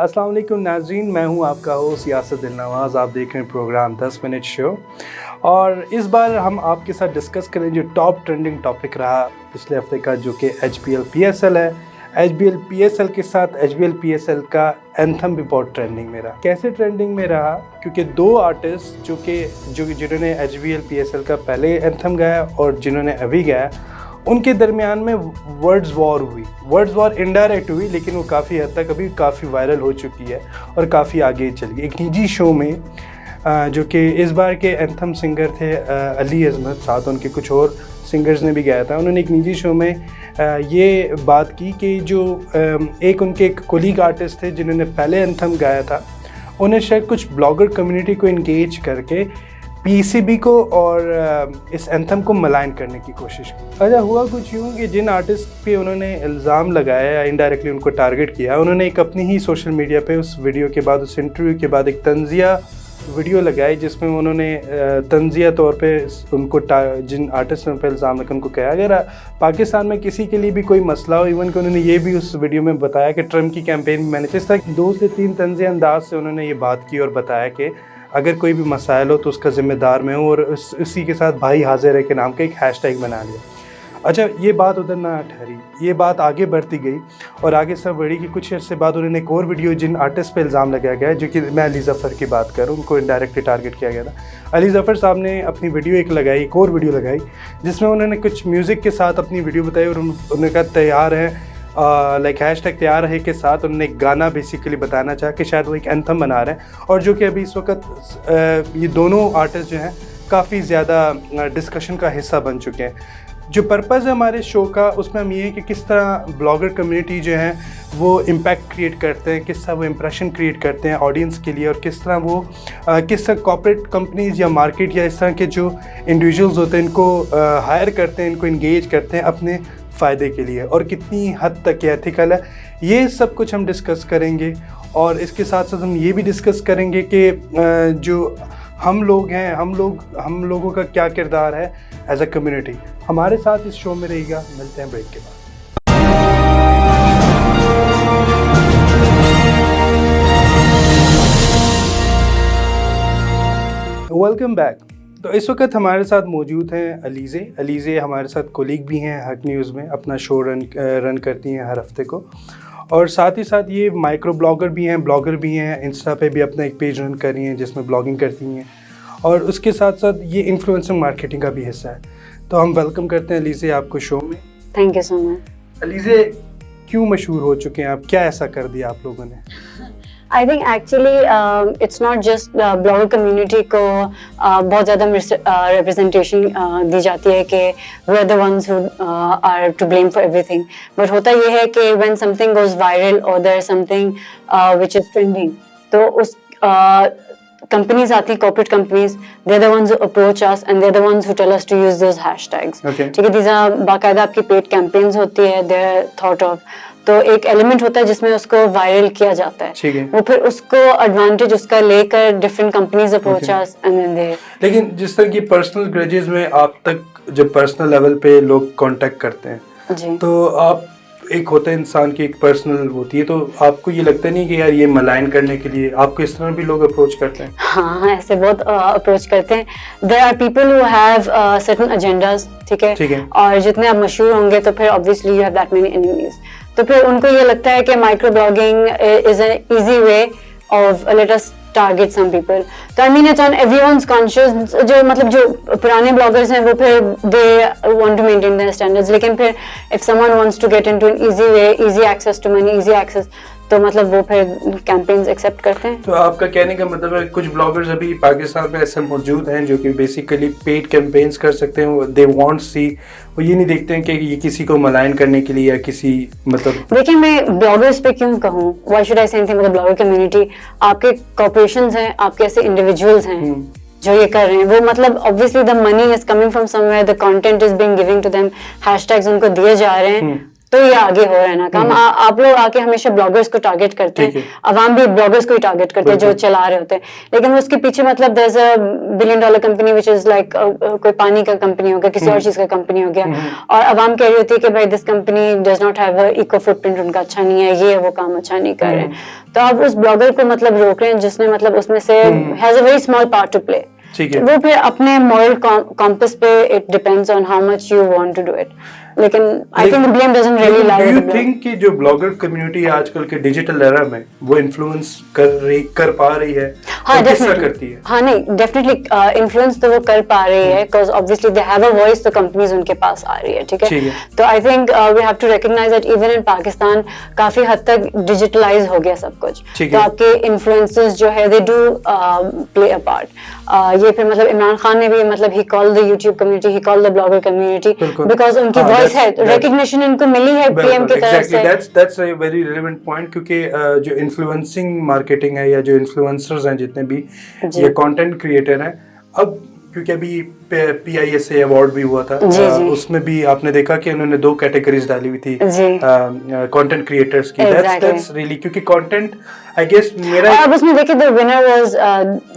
अस्सलाम वालेकुम नाज़रीन, मैं हूं आपका होस्ट यासर दिलनवाज़। आप देख रहे हैं प्रोग्राम 10 मिनट शो और इस बार हम आपके साथ डिस्कस करें जो टॉप ट्रेंडिंग टॉपिक रहा पिछले हफ्ते का, जो कि HBL PSL है। HBL PSL के साथ HBL PSL का एंथम भी बहुत ट्रेंडिंग में रहा। कैसे ट्रेंडिंग में रहा? क्योंकि दो आर्टिस्ट जिन्होंने HBL PSL का पहले एंथम गाया और जिन्होंने अभी गाया, उनके दरमियान में वर्ड्स वॉर हुई। वर्ड्स वॉर इनडायरेक्ट हुई, लेकिन वो काफ़ी हद तक अभी काफ़ी वायरल हो चुकी है और काफ़ी आगे चली गई। एक निजी शो में जो कि इस बार के एंथम सिंगर थे अली अजमत, साथ उनके कुछ और सिंगर्स ने भी गाया था। उन्होंने एक निजी शो में ये बात की कि जो एक उनके कोलीग आर्टिस्ट थे जिन्होंने पहले एंथम गाया था, उन्हें शायद कुछ ब्लॉगर कम्युनिटी को इंगेज करके PCB को और इस एंथम को मलाइन करने की कोशिश की। अच्छा, हुआ कुछ यूँ कि जिन आर्टिस्ट पे उन्होंने इल्ज़ाम लगाया या इनडायरेक्टली उनको टारगेट किया, उन्होंने एक अपनी ही सोशल मीडिया पे उस वीडियो के बाद, उस इंटरव्यू के बाद एक तंज़िया वीडियो लगाई, जिसमें उन्होंने तंज़िया तौर पे उनको जिन आर्टिस्ट पे इल्ज़ाम लगा उनको कहा, अगर पाकिस्तान में किसी के लिए भी कोई मसला हो, इवन कि उन्होंने ये भी उस वीडियो में बताया कि ट्रम्प की कैंपेन मैंने इस तरह 2 से 3 तंज़िया अंदाज से उन्होंने ये बात की और बताया कि अगर कोई भी मसाइल हो तो उसका ज़िम्मेदार मैं हूँ, और उसी के साथ भाई हाजिर है के नाम का एक हैशटैग बना लिया। अच्छा, ये बात उधर ना ठहरी, ये बात आगे बढ़ती गई और आगे सब बढ़ी कि कुछ अर्से बाद उन्होंने एक और वीडियो, जिन आर्टिस्ट पे इल्ज़ाम लगाया गया है, जो कि मैं अली ज़फ़र की बात करूँ, उनको इनडायरेक्टली टारगेट किया गया था। अली ज़फ़र साहब ने अपनी वीडियो एक और वीडियो लगाई जिसमें उन्होंने कुछ म्यूज़िक के साथ अपनी वीडियो बताई और उन्होंने कहा तैयार है, लाइक हैशटैग तैयार है के साथ उन्होंने एक गाना बेसिकली बताना चाहा कि शायद वो एक एंथम बना रहे हैं, और जो कि अभी इस वक्त ये दोनों आर्टिस्ट जो हैं काफ़ी ज़्यादा डिस्कशन का हिस्सा बन चुके हैं। जो पर्पज़ है हमारे शो का, उसमें हम ये है कि किस तरह ब्लॉगर कम्युनिटी जो है वो इम्पैक्ट क्रिएट करते हैं, किस तरह वो इम्प्रेशन क्रिएट करते हैं ऑडियंस के लिए, और किस तरह कॉर्पोरेट कंपनीज़ या मार्केट या इस तरह के जो इंडिविजुअल्स होते हैं इनको हायर करते हैं, इनको इंगेज करते हैं अपने फ़ायदे के लिए, और कितनी हद तक ये एथिकल है। ये सब कुछ हम डिस्कस करेंगे और इसके साथ साथ हम ये भी डिस्कस करेंगे कि जो हम लोग हैं, हम लोगों का क्या किरदार है एज अ कम्युनिटी। हमारे साथ इस शो में रहिएगा। मिलते हैं ब्रेक के बाद। Welcome back. तो इस वक्त हमारे साथ मौजूद हैं अलीज़े हमारे साथ कोलीग भी हैं हक न्यूज़ में, अपना शो रन करती हैं हर हफ्ते को, और साथ ही साथ ये माइक्रो ब्लॉगर भी हैं, ब्लॉगर भी हैं, इंस्टा पे भी अपना एक पेज रन कर रही हैं जिसमें ब्लॉगिंग करती हैं, और उसके साथ साथ ये इन्फ्लुएंसर मार्केटिंग का भी हिस्सा है। तो हम वेलकम करते हैं अलीज़े आपको शो में। Thank you so much. Alizeh, क्यों मशहूर हो चुके हैं आप? क्या ऐसा कर दिया आप लोगों ने? I think actually it's not just blogger community को बहुत ज़्यादा रिप्रेजेंटेशन दी जाती है कि we are the ones who are to blame for everything, but होता ये है कि व्हेन समथिंग गोज वायरल और there something which is trending, तो उस कंपनीज आती हैं, corporate companies, they are the ones who approach us and they are the ones who tell us to use those hashtags. ठीक है, these are बाकायदा आपकी paid campaigns होती है, दे आर थॉट ऑफ, तो एक एलिमेंट होता है जिसमें उसको वायरल किया जाता है, वो फिर उसको एडवांटेज उसका लेकर different companies approach us and then they. लेकिन जिस तरह की पर्सनल ग्रजेस में आप तक जब पर्सनल लेवल पे लोग कांटेक्ट करते हैं जी, तो आप एक होता है इंसान की एक पर्सनल होती है, तो आपको ये लगता नहीं कि यार ये मलाइन करने के लिए आपको इस तरह भी लोग अप्रोच करते हैं? हाँ, ऐसे बहुत अप्रोच करते हैं। There are people who have certain agendas, ठीक है, और जितने आप मशहूर होंगे तो फिर obviously you have that many enemies, तो फिर उनको ये लगता है कि micro blogging is an easy way of let us target some people. तो I mean it's on everyone's conscious. जो पुराने ब्लॉगर्स हैं वो फिर they want to maintain their standards, लेकिन फिर if someone wants to get into an easy way, easy access to money, easy access, तो मतलब वो फिर कैंपेन्स एक्सेप्ट करते हैं। तो आपका कहने का मतलब है कुछ ब्लॉगर्स अभी पाकिस्तान में ऐसे मौजूद हैं जो कि बेसिकली पेड कैंपेन्स कर सकते हैं, दे वांट सी, वो ये नहीं देखते हैं कि ये किसी को मलाइन करने के लिए या किसी मतलब। देखिए, मैं ब्लॉगर्स पे क्यों कहूँ, why should I say anything with the blogger community? आपके कॉर्पोरेशंस हैं, आपके ऐसे इंडिविजुअल्स हैं जो ये कर रहे हैं, वो मतलब obviously the money is coming from somewhere, the content is being giving to them, hashtags उनको दिए जा रहे हैं, तो ये आगे हो रहा है ना काम। आप लोग आके हमेशा ब्लॉगर्स को टारगेट करते हैं, अवाम भी ब्लॉगर्स को ही टारगेट करते हैं जो चला रहे होते हैं, लेकिन उसके पीछे मतलब there is a $1 billion company which is like कोई पानी का कंपनी हो गया, किसी और चीज का कंपनी हो गया, और अवाम कह रही होती है कि भाई this company does not have a eco footprint, उनका अच्छा नहीं है, ये वो काम अच्छा नहीं कर रहे हैं। तो आप उस ब्लॉगर को मतलब रोक रहे हैं जिसने मतलब उसमें से has a very small part to play. वो फिर अपने मॉरल कॉम्पस पे it depends on how much you want to do it, लेकिन I think the blame doesn't really lie with the blogger. Think कि जो ब्लॉगर कम्युनिटी आजकल के digital era में वो इन्फ्लुएंस कर पा रही है? हाँ, किस तरह करती है? हाँ नहीं, डेफिनेटली इन्फ्लुएंस तो वो कर पा रही है, because obviously they have a voice, तो कंपनीज उनके पास आ रही है, ठीक है। तो I think we have to recognise that even in Pakistan काफी हद तक डिजिटलाइज हो गया सब कुछ, तो आपके इन्फ्लुएंसर्स जो है they do play a part. ये फिर मतलब इमरान खान ने भी मतलब he called the YouTube community, he called the blogger community, because उनकी वॉइस है, रिकॉग्निशन इनको मिली है पीएम की तरफ से। That's a very relevant point, क्योंकि जो इन्फ्लुएंसिंग मार्केटिंग है या जो इन्फ्लुएंसर्स हैं जितने भी ये कंटेंट क्रिएटर हैं, अब क्योंकि अभी PISA अवार्ड भी हुआ था, उसमें भी आपने देखा कि उन्होंने 2 कैटेगरीज डाली हुई थी कंटेंट क्रिएटर्स की। दैट्स रियली, क्योंकि कंटेंट आई गेस मेरा अब उसमें देखिए द विनर वाज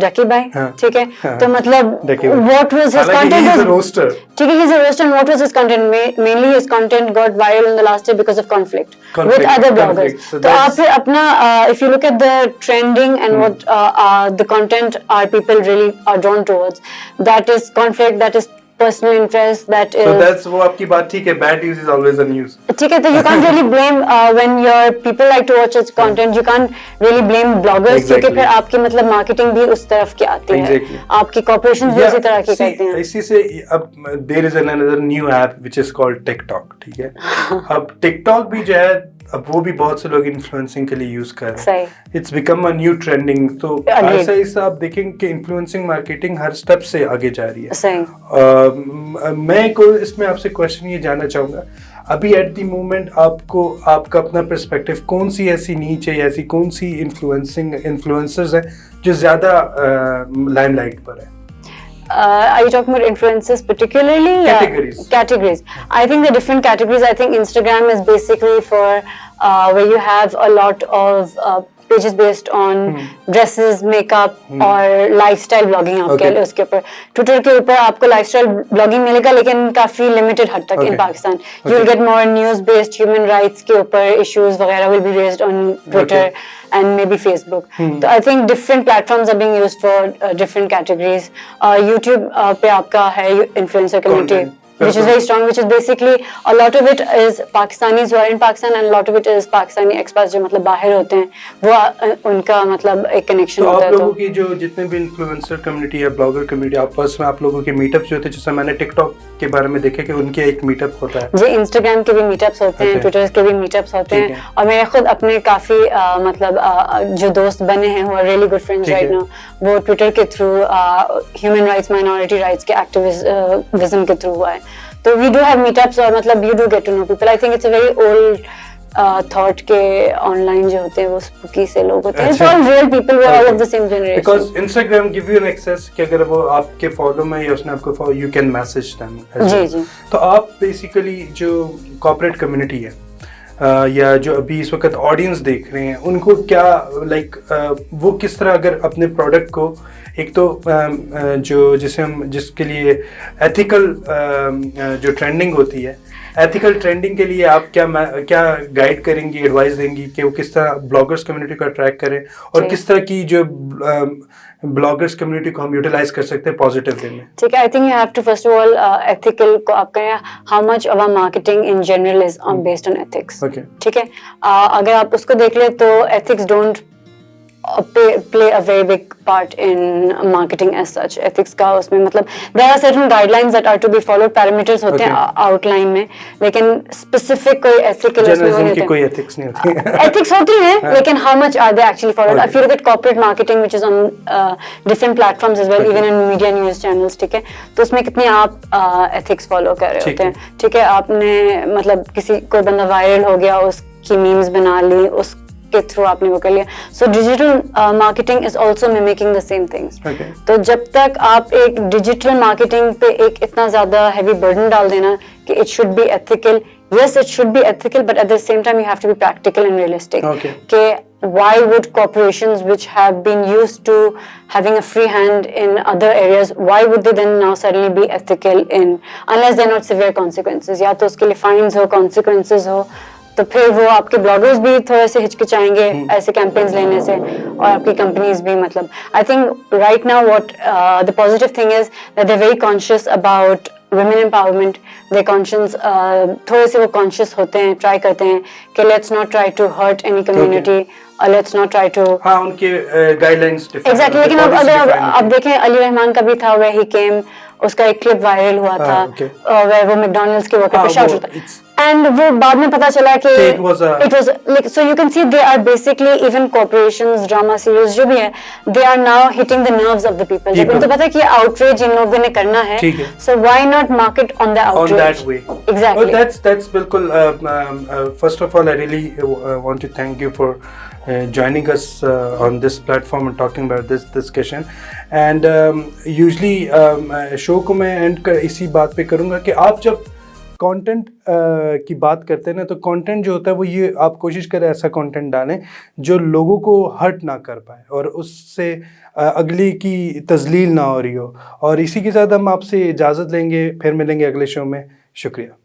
डकी भाई, ठीक है। तो मतलब what was his content, was roaster, ठीक है, he is a roaster, and what was his content, mainly his content got viral in the last year because of conflict with other bloggers. तो आप फिर अपना if you look at the trending and what the content are people really are drawn towards, that is conflict, that is personal interest, that is, so that's वो आपकी बात ठीक है, bad news is always a news, ठीक है। तो you can't really blame when your people like to watch such content, you can't really blame bloggers, क्योंकि फिर आपकी मतलब मार्केटिंग भी उस तरफ की आती है, आपकी कॉर्पोरेशंस भी उसी तरह की करती हैं। इसी से अब there is another new app which is called TikTok, ठीक है। अब TikTok भी जो है, अब वो भी बहुत से लोग इन्फ्लुएंसिंग के लिए यूज कर रहे हैं, it's become a new trending. तो ऐसा ऐसा आप देखेंगे कि इन्फ्लुएंसिंग मार्केटिंग हर स्टेप से आगे जा रही है। मैं को इसमें आपसे क्वेश्चन ये जानना चाहूंगा, अभी एट द मोमेंट आपको आपका अपना पर्सपेक्टिव, कौन सी ऐसी नीच है, ऐसी कौन सी इन्फ्लुएंसर्स हैं जो ज्यादा लाइमलाइट पर है? Are you talking about influencers particularly? Categories. I think the different categories. I think Instagram is basically for where you have a lot of pages based on dresses, makeup और lifestyle blogging आप कह लो उसके ऊपर। Twitter के ऊपर आपको lifestyle blogging मिलेगा, लेकिन काफी limited हद तक in Pakistan. You will get more news based human rights के ऊपर issues वगैरह will be raised on Twitter and maybe Facebook. So I think different platforms are being used for different categories. YouTube पे आपका है influencer community, which is very strong, which is basically a lot of it is Pakistanis who are in Pakistan and a lot of it is Pakistani expats जो मतलब बाहर होते हैं, वो उनका मतलब एक कनेक्शन होता है। तो आप लोगों की जो जितने भी इन्फ्लुएंसर कम्युनिटी है, ब्लॉगर कम्युनिटी, आपस में आप लोगों के मीटअप्स जो होते हैं, जैसे मैंने टिकटॉक के बारे में देखा कि उनके एक मीटअप होता है जी, इंस्टाग्राम के भी मीटअप्स होते हैं, ट्विटर के भी मीटअप्स होते हैं, और मेरे खुद अपने काफी मतलब जो दोस्त बने हैं who are really good friends right now, वो ट्विटर के through human rights, minority rights के एक्टिविज्म के थ्रू हुआ है। तो we do have meetups, और मतलब you do get to know people. I think it's a very old thought के online जो होते हैं वो spooky से लोग होते हैं। It's all real people, we're all of the same generation. Because Instagram give you an access कि अगर वो आपके follow में या उसने आपको follow, you can message them. जी। तो आप basically जो corporate community है या जो अभी इस वक्त ऑडियंस देख रहे हैं, उनको क्या वो किस तरह अगर अपने प्रोडक्ट को एक तो जो जिसके लिए एथिकल जो ट्रेंडिंग होती है, एथिकल ट्रेंडिंग के लिए आप क्या गाइड करेंगी, एडवाइस देंगी कि वो किस तरह ब्लॉगर्स कम्युनिटी को अट्रैक्ट करें, और किस तरह की जो ब्लॉगर्स कम्युनिटी को हम यूटिलाइज कर सकते हैं पॉजिटिव वे में? ठीक है, I think you have to first of all ethical को आपका how much our marketing in general is based on ethics, ठीक है। अगर आप उसको देख ले तो ethics don't play a very big part in marketing as such. Ethics का उसमें मतलब there are certain guidelines that are to be followed, parameters होते हैं outline में, लेकिन specific कोई ethical उसमें नहीं होते। कोई ethics नहीं होती। Ethics होती है, लेकिन how much are they actually followed? If you look at corporate marketing which is on different platforms as well, even in media news channels, ठीक है, तो उसमें कितनी आप ethics follow कर रहे होते हैं, ठीक है। आपने मतलब किसी कोई बंदा वायरल हो गया, उसकी मीम्स बना ली, उस के थ्रू आपने वो कर लिया। So digital marketing is also mimicking the same things. तो जब तक आप एक डिजिटल मार्केटिंग पे एक इतना ज्यादा हैवी बर्डन डाल देना कि it should be ethical, yes, it should be ethical, but at the same time you have to be practical and realistic. Okay. Why would corporations which have been used to having a free hand in other areas, why would they then now suddenly be ethical in, unless they're not severe consequences? या तो उसके लिए fines हो, consequences हो, तो फिर वो आपके ब्लॉगर्स भी थोड़े से हिचकिचाएंगे ऐसे कैंपेन्स लेने से, और आपकी कंपनीज भी, मतलब I think right now what the positive thing is that they are very conscious about women empowerment. They conscious, थोड़े से वो conscious होते हैं, try करते हैं कि let's not try to hurt any community, or let's not try to. हाँ, उनके guidelines different. Exactly. लेकिन अब देखें अली रहमान का भी था, where he came, उसका एक क्लिप वायरल हुआ था, where वो मैकडॉनल्ड्स के वर्कर पे शाउट होता है, and वो बाद में पता चला कि it was like, so you can see they are basically, even corporations, drama serials जो भी है, they are now hitting the nerves of the people. जब उनको पता है कि outrage इन लोगों ने करना है, so why not market on the outrage? On that way. Exactly. Well, that's बिल्कुल. First of all, I really want to thank you for joining us on this platform and talking about this discussion. And usually show को मैं and इसी बात पे करूँगा कि आप जब कंटेंट की बात करते हैं ना, तो कंटेंट जो होता है वो ये आप कोशिश करें ऐसा कंटेंट डालें जो लोगों को हर्ट ना कर पाए और उससे अगली की तजलील ना हो रही हो। और इसी के साथ हम आपसे इजाज़त लेंगे, फिर मिलेंगे अगले शो में। शुक्रिया।